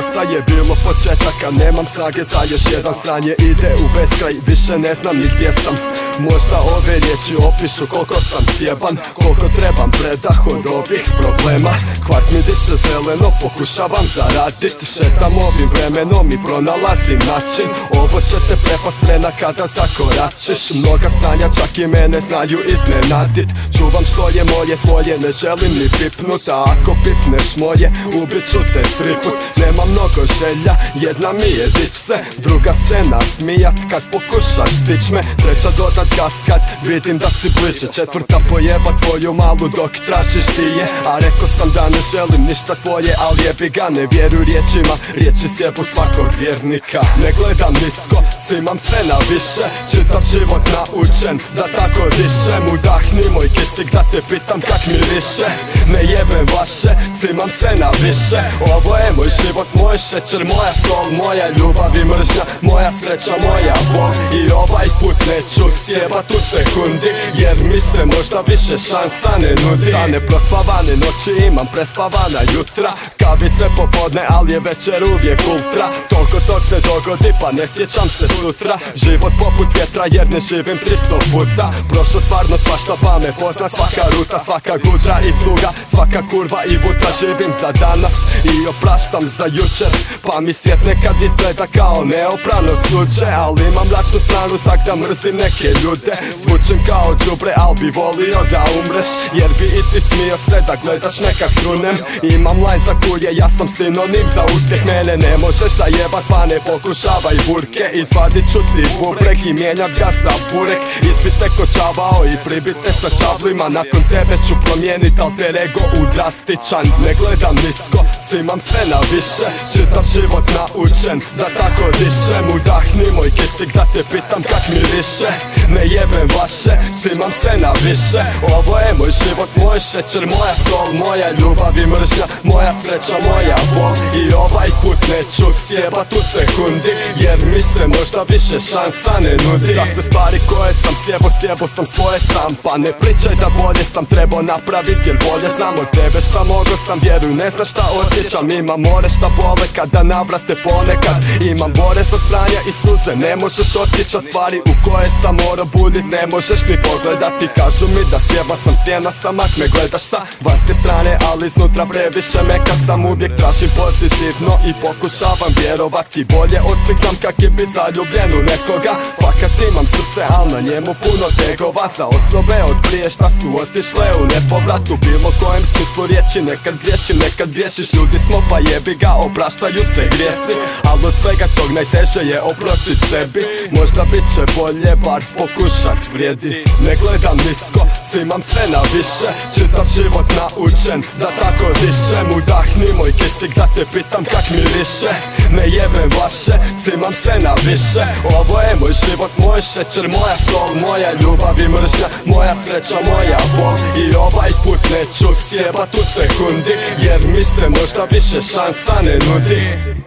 dosta je bilo početaka, nemam snage za još jedan, sranje ide u beskraj, više ne znam ni gdje sam. Možda ove riječi opišu koliko sam sjeban, koliko trebam predah od ovih problema. Kvart mi diše zeleno, pokušavam zaradit, šetam ovim vremenom i pronalazim način. Ovo će te prepast trena kada zakoračiš, mnoga stanja čak i mene znaju iznenadit. Čuvam što je moje, tvoje ne želim ni pipnut, a ako pipneš moje, ubit ću te triput. Nema mnogo želja, jedna mi je dić se, druga se nasmijat kad pokušaš stić me, treća dodat gas kad vidim da si bliže, četvrta pojeba tvoju malu dok tražiš ti je. A rekao sam da ne želim ništa tvoje, ali jebi ga, ne vjeruj riječima, riječi sjebu svakog vjernika. Ne gledam nisko, cimam sve na više, čitav život naučen da tako dišem. Udahni moj kisik da te pitam kak miriše, ne jebem vaše, cimam sve na više. Ovo je moj život, moj šećer, moja sol, moja ljubav i mržnja, moja sreća, moja bol. I ovaj put neću sjebat u sekundi, jer mi se možda više šansa ne nudi. Za neprospavane noći imam prespavana jutra, kavice popodne, ali je večer uvijek ultra. Toliko tog se dogodi pa ne sjećam se sutra, život poput vjetra jer ne živim 300 puta. Prošlo stvarno svašta pa me pozna svaka ruta, svaka gudra i cuga, svaka kurva i vutra. Živim za danas i opraštam za jučer, pa mi svijet nekad izgleda kao neoprano suđe. Ali imam mračnu stranu tak da mrzim neke ljude, zvučim kao đubre al bi volio da umreš, jer bi i ti smio se da gledaš nekak trunem. Imam line za kuje, ja sam sinonim za uspjeh, mene ne možeš zajebat pa ne pokušavaj burke. Izvadit ću ti bubrek i mijenjat ga za burek, ispite ko čavao i pribite sa čavlima. Nakon tebe ću promijenit alter ego u drastičan. Ne gledam nisko, cimam sve na više, čitav život naučen da tako dišem. Udahni moj kisik da te pitam kak miriše, ne jebem vaše, cimam sve na više. Ovo je moj život, moj šećer, moja sol, moja ljubav i mržnja, moja sreća, moja bol. I ovaj put neću sjebat u sekundi, jer mi se možda više šansa ne nudi. Za sve stvari koje sam sjebo sam svoje sam, pa ne pričaj da bolje sam trebao napravit, jer bolje znam od tebe šta mogo sam. Vjeruj, ne znaš šta osjećam, imam more šta bole kada navrate ponekad. Imam bore sa sranja i suze, ne možeš osjećat stvari u koje sam morao buljit, ne možeš ni pogledati. Kažu mi da sjeba sam stijena sam ak me gledaš sa vanjske strane, ali iznutra previše meka sam. Uvijek tražim pozitivno i pokušavam vjerovati, bolje od svih znam kak je bit zaljubljen u nekoga. Fakat imam srce, al na njemu puno tegova, za osobe od prije šta su otišle u nepovrat. U bilo kojem smislu riječi, nekad griješim, nekad griješiš. Ljudi smo pa jebi ga, opraštaju se grijesi, al od svega tog najteže je oprostit sebi. Možda bit će bolje, bar pokušat vrijedi. Ne gledam nisko, cimam sve na više, čitav život naučen da tako dišem. Udahni moj kisik da te pitam kak miriše, ne jebem vaše, cimam sve na više. Ovo je moj život, moj šećer, moja sol, moja ljubav i mržnja, moja sreća, moja bol. I ovaj put neću sjebat u sekundi, jer mi se možda više šansa ne nudi.